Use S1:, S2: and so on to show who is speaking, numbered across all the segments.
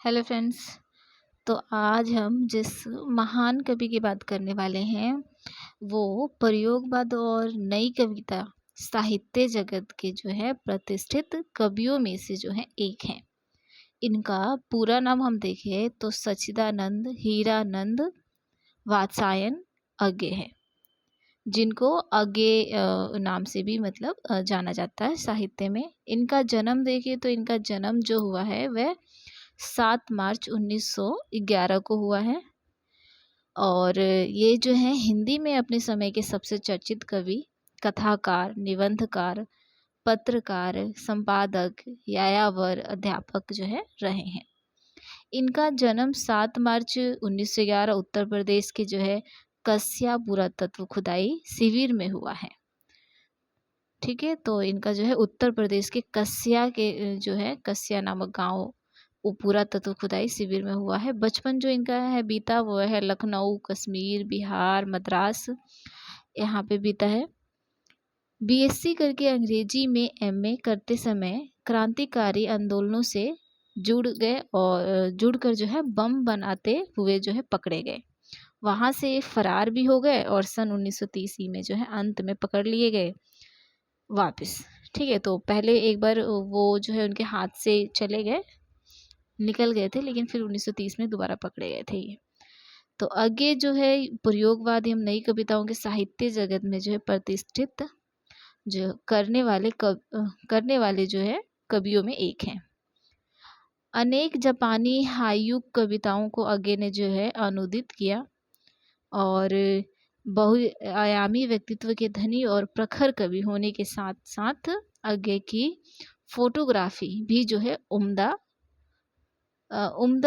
S1: Hello friends. तो आज हम जिस महान कवि की बात करने वाले हैं वो प्रयोगवाद और नई कविता साहित्य जगत के जो है प्रतिष्ठित कवियों में से जो है एक हैं। इनका पूरा नाम हम देखें तो सच्चिदानंद हीरानंद वात्स्यायन अज्ञे है, जिनको अज्ञे नाम से भी मतलब जाना जाता है साहित्य में। इनका जन्म देखें तो इनका जन्म जो हुआ है वह 7 मार्च 1911 को हुआ है। और ये जो है हिंदी में अपने समय के सबसे चर्चित कवि, कथाकार, निबंधकार, पत्रकार, संपादक, यायावर, अध्यापक जो है रहे हैं। इनका जन्म 7 मार्च 1911 उत्तर प्रदेश के जो है कस्या पुरातत्व खुदाई शिविर में हुआ है। ठीक है, तो इनका जो है उत्तर प्रदेश के कस्या के जो है कस्या नामक गांव वो पुरातत्व खुदाई शिविर में हुआ है। बचपन जो इनका है बीता वो है लखनऊ, कश्मीर, बिहार, मद्रास यहाँ पे बीता है। बीएससी करके अंग्रेजी में एमए करते समय क्रांतिकारी आंदोलनों से जुड़ गए और जुड़कर जो है बम बनाते हुए जो है पकड़े गए। वहाँ से फरार भी हो गए और सन 1930 में जो है अंत में पकड़ लिए गए वापस। ठीक है, तो पहले एक बार वो जो है उनके हाथ से चले गए, निकल गए थे, लेकिन फिर 1930 में दोबारा पकड़े गए थे ये। तो आगे जो है प्रयोगवाद एवं नई कविताओं के साहित्य जगत में जो है प्रतिष्ठित जो करने वाले जो है कवियों में एक हैं। अनेक जापानी हाइकू कविताओं को आगे ने जो है अनुदित किया और बहुआयामी व्यक्तित्व के धनी और प्रखर कवि होने के साथ साथ आगे की फोटोग्राफी भी जो है उम्दा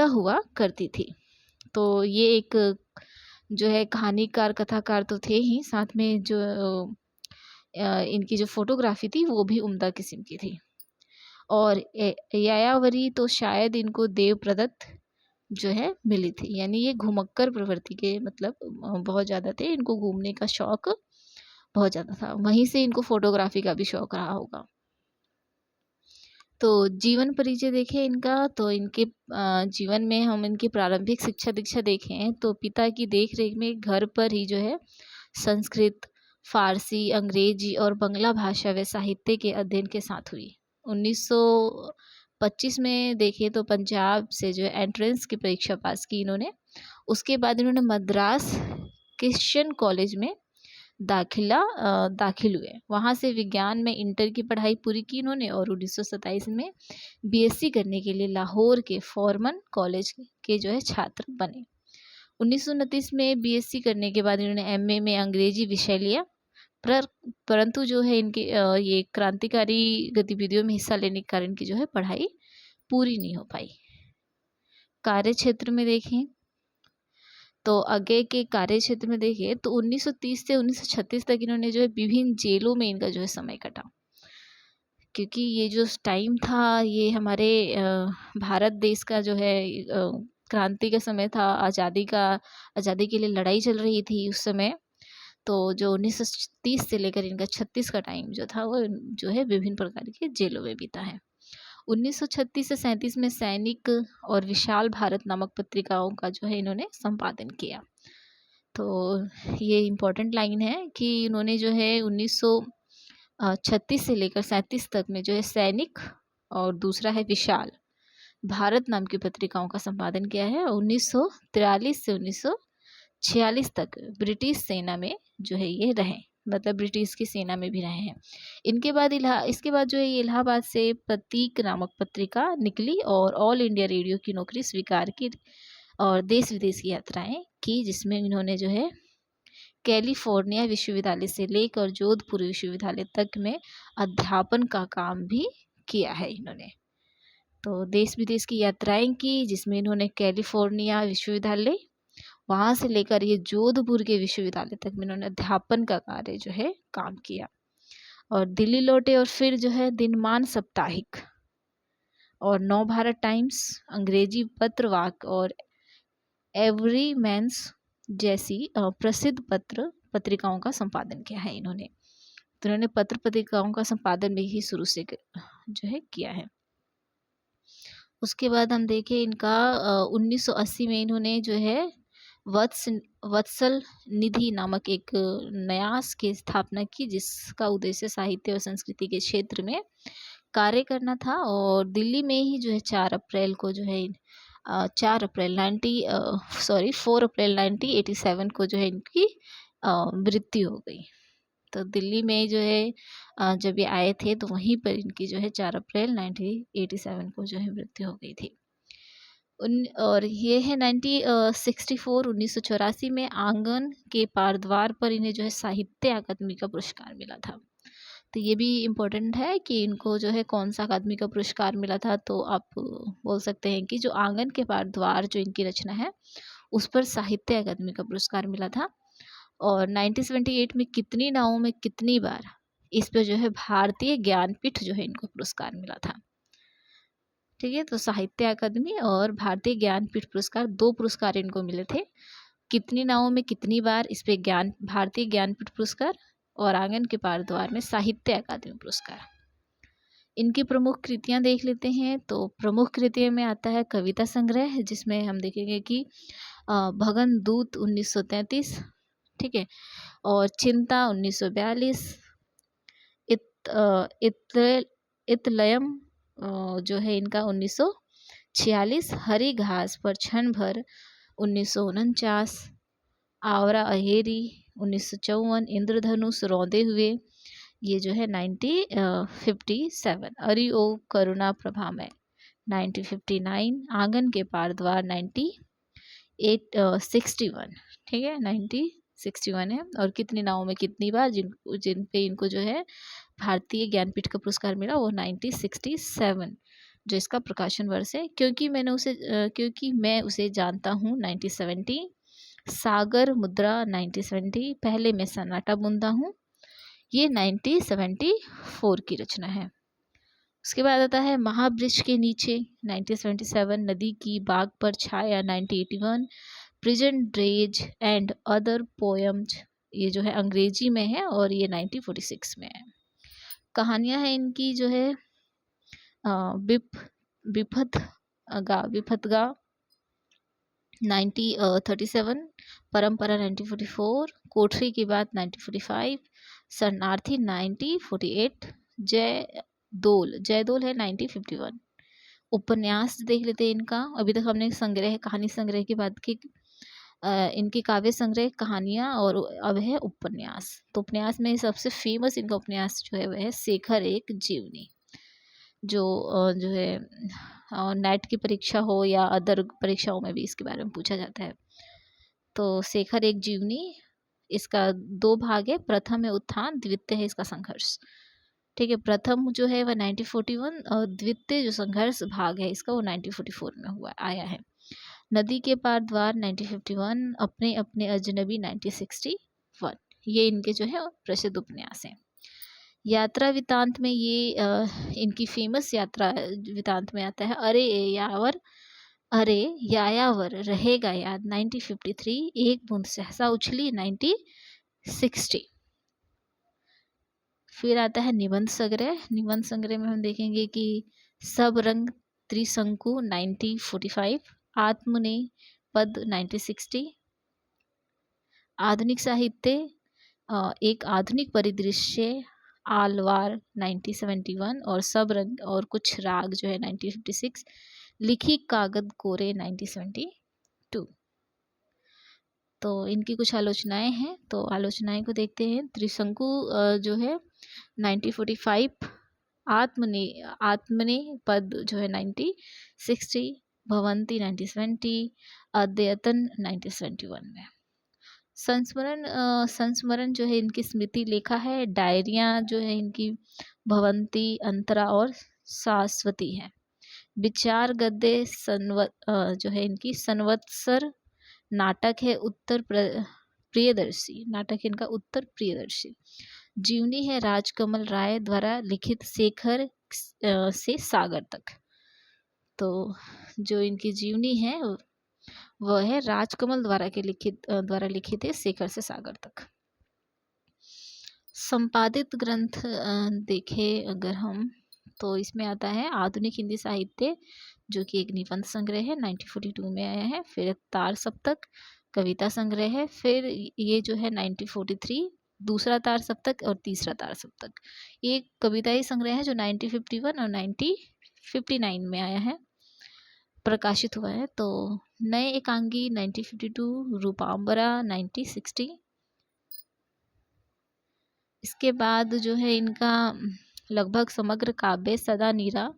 S1: हुआ करती थी। तो ये एक जो है कहानीकार, कथाकार तो थे ही, साथ में जो इनकी जो फोटोग्राफी थी वो भी उम्दा किस्म की थी। और यायावरी तो शायद इनको देव प्रदत्त जो है मिली थी, यानी ये घुमक्कर प्रवृत्ति के मतलब बहुत ज़्यादा थे, इनको घूमने का शौक बहुत ज़्यादा था, वहीं से इनको फोटोग्राफी का भी शौक रहा होगा। तो जीवन परिचय देखें इनका, तो इनके जीवन में हम इनकी प्रारंभिक शिक्षा दीक्षा देखें तो पिता की देख रेख में घर पर ही जो है संस्कृत, फारसी, अंग्रेजी और बंगला भाषा व साहित्य के अध्ययन के साथ हुई। 1925 में देखें तो पंजाब से जो है एंट्रेंस की परीक्षा पास की इन्होंने। उसके बाद इन्होंने मद्रास क्रिश्चियन कॉलेज में दाखिल हुए। वहाँ से विज्ञान में इंटर की पढ़ाई पूरी की इन्होंने और 1927 में बीएससी करने के लिए लाहौर के फॉर्मन कॉलेज के जो है छात्र बने। 1929 में बीएससी करने के बाद इन्होंने एमए में अंग्रेजी विषय लिया, परंतु जो है इनके ये क्रांतिकारी गतिविधियों में हिस्सा लेने के कारण इनकी जो है पढ़ाई पूरी नहीं हो पाई। कार्य क्षेत्र में देखें तो आगे के कार्य क्षेत्र में देखिए तो 1930 से 1936 तक इन्होंने जो है विभिन्न जेलों में इनका जो है समय कटा, क्योंकि ये जो टाइम था ये हमारे भारत देश का जो है क्रांति का समय था, आज़ादी के लिए लड़ाई चल रही थी उस समय। तो जो 1930 से लेकर इनका 36 का टाइम जो था वो जो है विभिन्न प्रकार के जेलों में बीता है। 1936 से 37 में सैनिक और विशाल भारत नामक पत्रिकाओं का जो है इन्होंने संपादन किया। तो ये इम्पोर्टेंट लाइन है कि इन्होंने जो है 1936 से लेकर 37 तक में जो है सैनिक और दूसरा है विशाल भारत नाम की पत्रिकाओं का संपादन किया है। 1943 से 1946 तक ब्रिटिश सेना में जो है ये रहे, मतलब ब्रिटिश की सेना में भी रहे हैं। इसके बाद जो है ये इलाहाबाद से प्रतीक नामक पत्रिका निकली और ऑल इंडिया रेडियो की नौकरी स्वीकार की और देश विदेश की यात्राएं की, जिसमें इन्होंने जो है कैलिफोर्निया विश्वविद्यालय से लेकर जोधपुर विश्वविद्यालय तक में अध्यापन का काम भी किया है इन्होंने। तो देश विदेश की यात्राएं की, जिसमें इन्होंने कैलिफोर्निया विश्वविद्यालय वहाँ से लेकर ये जोधपुर के विश्वविद्यालय तक में इन्होंने अध्यापन का कार्य जो है काम किया और दिल्ली लौटे और फिर जो है दिनमान साप्ताहिक और नव भारत टाइम्स, अंग्रेजी पत्रवाक और एवरी मैन्स जैसी प्रसिद्ध पत्रिकाओं का संपादन किया है इन्होंने। तो इन्होंने पत्रिकाओं का संपादन भी ही शुरू से जो है किया है। उसके बाद हम देखें इनका 1980 में इन्होंने जो है वत्स वत्सल निधि नामक एक न्यास की स्थापना की, जिसका उद्देश्य साहित्य और संस्कृति के क्षेत्र में कार्य करना था। और दिल्ली में ही जो है 4 अप्रैल को जो है 4 अप्रैल 1987 को जो है इनकी मृत्यु हो गई। तो दिल्ली में जो है जब ये आए थे तो वहीं पर इनकी जो है 4 अप्रैल 1987 को जो है मृत्यु हो गई थी। और ये है 1984 में आंगन के पारद्वार पर इन्हें जो है साहित्य अकादमी का पुरस्कार मिला था। तो ये भी इम्पोर्टेंट है कि इनको जो है कौन सा अकादमी का पुरस्कार मिला था। तो आप बोल सकते हैं कि जो आंगन के पारद्वार जो इनकी रचना है उस पर साहित्य अकादमी का पुरस्कार मिला था। और 1978 में कितनी नावों में कितनी बार, इस पर जो है भारतीय ज्ञानपीठ जो है इनको पुरस्कार मिला था। ठीक है, तो साहित्य अकादमी और भारतीय ज्ञानपीठ पुरस्कार 2 पुरस्कार इनको मिले थे। कितनी नावों में कितनी बार, इस पे भारतीय ज्ञानपीठ पुरस्कार, और आंगन के पार द्वार में साहित्य अकादमी पुरस्कार। इनकी प्रमुख कृतियां देख लेते हैं। तो प्रमुख कृतियों में आता है कविता संग्रह, जिसमें हम देखेंगे कि भगन दूत 1933, ठीक है, और चिंता 1942, इतलयम जो है इनका 1946, हरी घास पर क्षण भर 1949, आवरा अहेरी 1954, इंद्रधनुष रौंदे हुए ये जो है 1957, अरि ओ करुणा प्रभा में 1959, आंगन के पार द्वार 1961, ठीक है 1961 है। और कितनी नावों में कितनी बार, जिन पे इनको जो है भारतीय ज्ञानपीठ का पुरस्कार मिला वो 1967 जो इसका प्रकाशन वर्ष है। क्योंकि मैं उसे जानता हूँ 1970, सागर मुद्रा 1970, पहले मैं सन्नाटा बुनता हूँ, ये 1974 की रचना है। उसके बाद आता है महावृक्ष के नीचे 1977, नदी की बाग पर छाया 1981, prison dredge and other poems, ये जो है अंग्रेजी में है और ये 1946 में है। कहानियां हैं इनकी जो है विफतगा 1937, परंपरा 1944, कोठरी की बात 1945, शरणार्थी 1948, जयदोल है 1951। उपन्यास देख लेते हैं इनका। अभी तक हमने कहानी संग्रह की बात की, इनकी काव्य संग्रह कहानियाँ, और अब है उपन्यास। तो उपन्यास में सबसे फेमस इनका उपन्यास जो है वह है शेखर एक जीवनी, जो है नेट की परीक्षा हो या अदर परीक्षाओं में भी इसके बारे में पूछा जाता है। तो शेखर एक जीवनी, इसका 2 भाग है, प्रथम है उत्थान, द्वितीय है इसका संघर्ष। ठीक है, प्रथम जो है वह 1941 और द्वितीय जो संघर्ष भाग है इसका वो 1944 में आया है। नदी के पार द्वार 1951, अपने अपने अजनबी 1961, ये इनके जो है प्रसिद्ध उपन्यास हैं। यात्रा वृतांत में ये इनकी फेमस यात्रा वृतांत में आता है अरे यायावर रहेगा याद 1953, एक बूंद सहसा उछली 1960। फिर आता है निबंध संग्रह में हम देखेंगे कि सब रंग त्रिशंकु 1945, आत्मने पद 1960, आधुनिक साहित्य एक आधुनिक परिदृश्य आलवार 1971, और सब रंग और कुछ राग जो है 1956, लिखी कागद कोरे 1972। तो इनकी कुछ आलोचनाएं हैं, तो आलोचनाएं को देखते हैं। त्रिशंकु जो है 1945, आत्मने पद जो है 1960, भवंती 1970, अद्यतन 1971 में। संस्मरण जो है इनकी स्मृति लेखा है। डायरियाँ जो है इनकी भवंती, अंतरा और शाश्वती है। विचार गद्य जो है इनकी संवत्सर। नाटक है प्रियदर्शी, नाटक है इनका उत्तर प्रियदर्शी। जीवनी है राजकमल राय द्वारा लिखित शेखर से सागर तक। तो जो इनकी जीवनी है वह है राजकमल द्वारा लिखित है शेखर से सागर तक। संपादित ग्रंथ देखें अगर हम, तो इसमें आता है आधुनिक हिंदी साहित्य, जो कि एक निबंध संग्रह है, 1942 में आया है। फिर तार सप्तक कविता संग्रह है। फिर ये जो है 1943 दूसरा तार सप्तक और तीसरा तार सप्तक। ये कविताई संग्रह है जो 1951 और 1959 में आया है, प्रकाशित हुआ है। तो नए एकांगी 1952, रूपांबरा 1960। इसके बाद जो है इनका लगभग समग्र काव्य सदा नीरा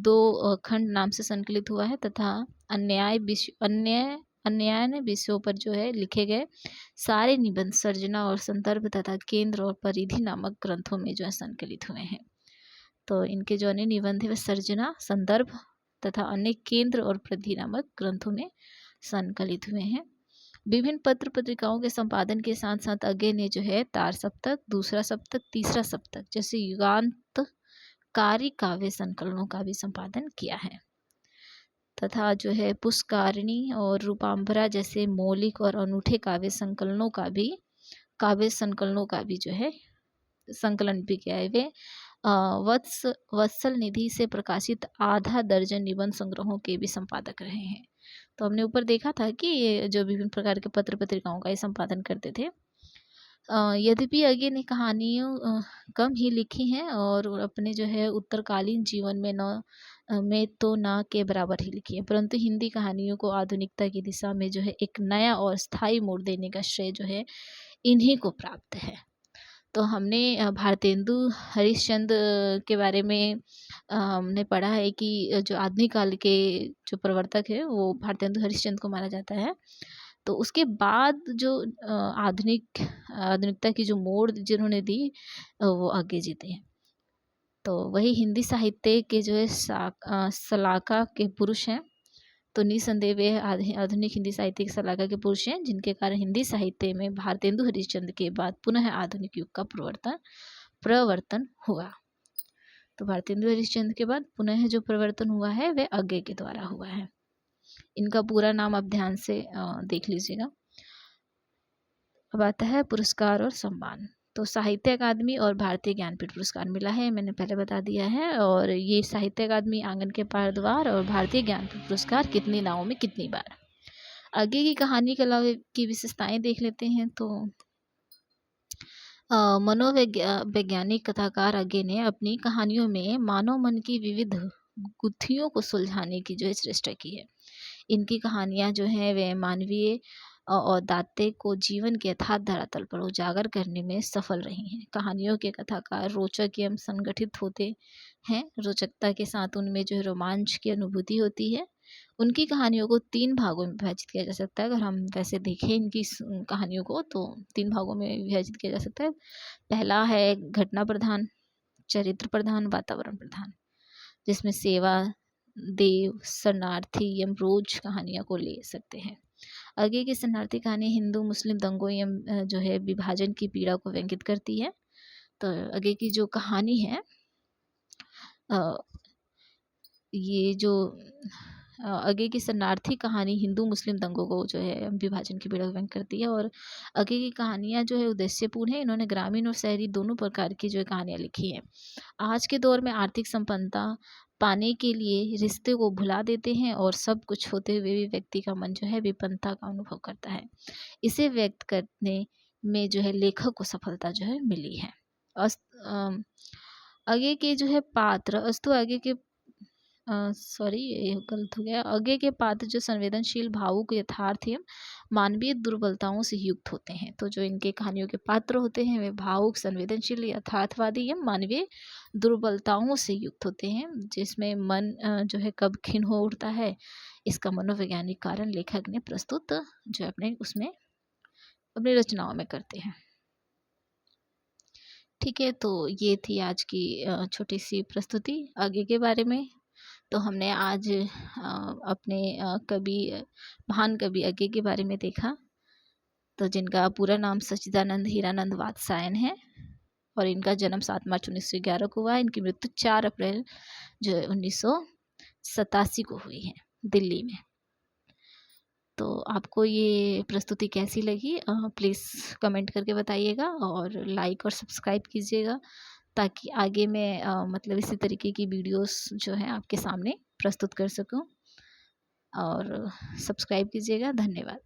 S1: 2 खंड नाम से संकलित हुआ है, तथा अन्य विषयों पर जो है लिखे गए सारे निबंध सर्जना और संदर्भ तथा केंद्र और परिधि नामक ग्रंथों में जो है संकलित हुए हैं। तो इनके जो अन्य निबंध है वे सर्जना, संदर्भ तथा अन्य केंद्र और परिधि नामक ग्रंथों में संकलित हुए हैं। विभिन्न पत्र पत्रिकाओं के संपादन के साथ साथ अज्ञे ने जो है तार सप्तक, दूसरा सप्तक, तीसरा सप्तक जैसे युगांतकारी काव्य संकलनों का भी संपादन किया है, तथा जो है पुष्कारिणी और रूपांबरा जैसे मौलिक और अनूठे काव्य संकलनों का भी जो है संकलन भी किया है। वे वत्सल निधि से प्रकाशित आधा दर्जन निबंध संग्रहों के भी संपादक रहे हैं। तो हमने ऊपर देखा था कि ये जो विभिन्न प्रकार के पत्र पत्रिकाओं का ये संपादन करते थे। यद्यपि अज्ञे ने कहानियों कम ही लिखी हैं और अपने जो है उत्तरकालीन जीवन में न के बराबर ही लिखी है, परंतु हिंदी कहानियों को आधुनिकता की दिशा में जो है एक नया और स्थायी मोड़ देने का श्रेय जो है इन्हीं को प्राप्त है। तो हमने भारतेंदु हरिश्चंद्र के बारे में हमने पढ़ा है कि जो आधुनिक काल के जो प्रवर्तक है वो भारतेंदु हरिश्चंद्र को माना जाता है। तो उसके बाद जो आधुनिकता की जो मोड़ जिन्होंने दी वो आगे जीते हैं। तो वही हिंदी साहित्य के जो है शलाका के पुरुष हैं। तो निसंदेह वे आधुनिक हिंदी साहित्य के शलाका के पुरुष हैं, जिनके कारण हिंदी साहित्य में भारतेंदु हरिश्चंद्र के बाद पुनः आधुनिक युग का प्रवर्तन हुआ। तो भारतेंदु हरिश्चंद्र के बाद पुनः जो प्रवर्तन हुआ है वह अज्ञे के द्वारा हुआ है। इनका पूरा नाम आप ध्यान से देख लीजिएगा। अब आता है पुरस्कार और सम्मान। तो साहित्य अकादमी और भारतीय ज्ञानपीठ पुरस्कार मिला है, मैंने पहले बता दिया है। और ये साहित्य अकादमी आंगन के पार द्वार और भारतीय ज्ञानपीठ पुरस्कार कितनी नावों में कितनी बार। आगे की कहानी के अलावा की विशेषताएं देख लेते हैं। तो मनोवैज्ञानिक कथाकार अज्ञे ने अपनी कहानियों में मानव मन की विविध गुत्थियों को सुलझाने की जो है चेष्टा की है। इनकी कहानियाँ जो हैं वे मानवीय और दात्य को जीवन के यथार्थ धरातल पर उजागर करने में सफल रही हैं। कहानियों के कथाकार रोचक एवं संगठित होते हैं। रोचकता के साथ उनमें जो रोमांच की अनुभूति होती है। उनकी कहानियों को 3 भागों में विभाजित किया जा सकता है। अगर हम वैसे देखें इनकी कहानियों को तो 3 भागों में विभाजित किया जा सकता है। पहला है घटना प्रधान, चरित्र प्रधान, वातावरण प्रधान, जिसमें सेवा, देव, शरणार्थी, यमरोज कहानियों को ले सकते हैं। आगे की शरणार्थी कहानी हिंदू मुस्लिम दंगों एवं जो है विभाजन की पीड़ा को व्यंगित करती है। तो आगे की जो कहानी है ये जो आगे की शरणार्थी कहानी हिंदू मुस्लिम दंगों को जो है विभाजन की पीड़ा को व्यंग करती है। और आगे की कहानियाँ जो है उद्देश्यपूर्ण है। इन्होंने ग्रामीण और शहरी दोनों प्रकार की जो है कहानियाँ लिखी हैं। आज के दौर में आर्थिक संपन्नता पाने के लिए रिश्ते को भुला देते हैं और सब कुछ होते हुए भी व्यक्ति का मन जो है विपन्नता का अनुभव करता है। इसे व्यक्त करने में जो है लेखक को सफलता जो है मिली है। आगे के जो है पात्र आगे के सॉरी ये गलत हो गया। आगे के पात्र जो संवेदनशील, भावुक, यथार्थ एवं मानवीय दुर्बलताओं से युक्त होते हैं। तो जो इनके कहानियों के पात्र होते हैं वे भावुक, संवेदनशील, यथार्थवादी एवं मानवीय दुर्बलताओं से युक्त होते हैं, जिसमें मन जो है कब खिन्न हो उठता है, इसका मनोवैज्ञानिक कारण लेखक ने प्रस्तुत जो अपने उसमें अपनी रचनाओं में करते हैं। ठीक है, तो ये थी आज की छोटी सी प्रस्तुति आगे के बारे में। तो हमने आज अपने महान कवि अज्ञे के बारे में देखा, तो जिनका पूरा नाम सच्चिदानंद हीरानंद वात्स्यायन है और इनका जन्म 7 मार्च 1911 को हुआ है। इनकी मृत्यु 4 अप्रैल जो 1987 को हुई है दिल्ली में। तो आपको ये प्रस्तुति कैसी लगी प्लीज़ कमेंट करके बताइएगा और लाइक और सब्सक्राइब कीजिएगा ताकि आगे मैं मतलब इसी तरीके की वीडियोस जो है आपके सामने प्रस्तुत कर सकूं। और सब्सक्राइब कीजिएगा। धन्यवाद।